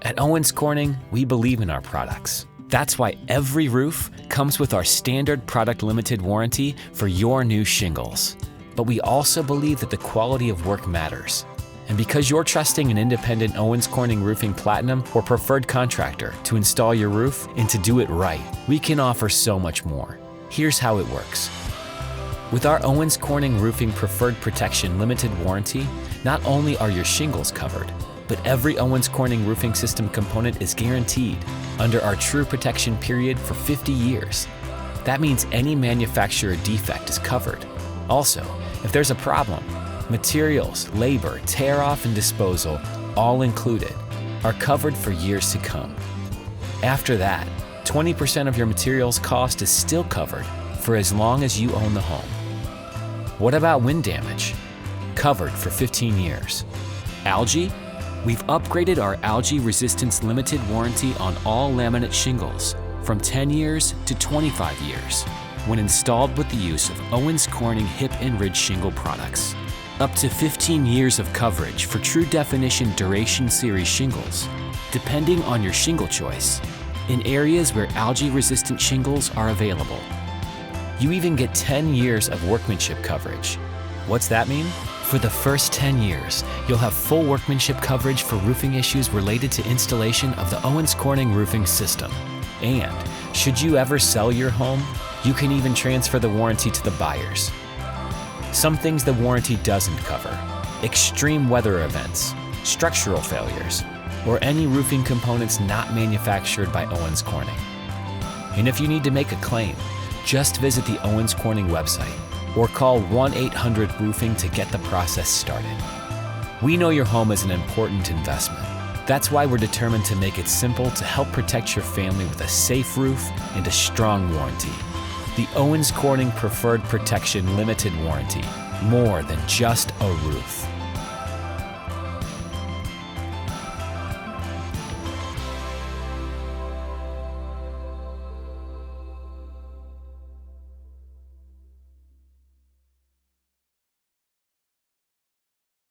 At Owens Corning, we believe in our products. That's why every roof comes with our standard product limited warranty for your new shingles. But we also believe that the quality of work matters. And because you're trusting an independent Owens Corning Roofing Platinum or preferred contractor to install your roof and to do it right, we can offer so much more. Here's how it works. With our Owens Corning Roofing Preferred Protection Limited Warranty, not only are your shingles covered, but every Owens Corning roofing system component is guaranteed under our True Protection period for 50 years. That means any manufacturer defect is covered. Also, if there's a problem, materials, labor, tear-off, and disposal, all included, are covered for years to come. After that, 20% of your materials cost is still covered for as long as you own the home. What about wind damage? Covered for 15 years. Algae? We've upgraded our Algae Resistance Limited Warranty on all laminate shingles from 10 years to 25 years when installed with the use of Owens Corning Hip and Ridge shingle products. Up to 15 years of coverage for True Definition Duration Series shingles, depending on your shingle choice, in areas where algae-resistant shingles are available. You even get 10 years of workmanship coverage. What's that mean? For the first 10 years, you'll have full workmanship coverage for roofing issues related to installation of the Owens Corning roofing system. And should you ever sell your home, you can even transfer the warranty to the buyers. Some things the warranty doesn't cover: extreme weather events, structural failures, or any roofing components not manufactured by Owens Corning. And if you need to make a claim, just visit the Owens Corning website or call 1-800-ROOFING to get the process started. We know your home is an important investment. That's why we're determined to make it simple to help protect your family with a safe roof and a strong warranty. The Owens Corning Preferred Protection Limited Warranty, more than just a roof.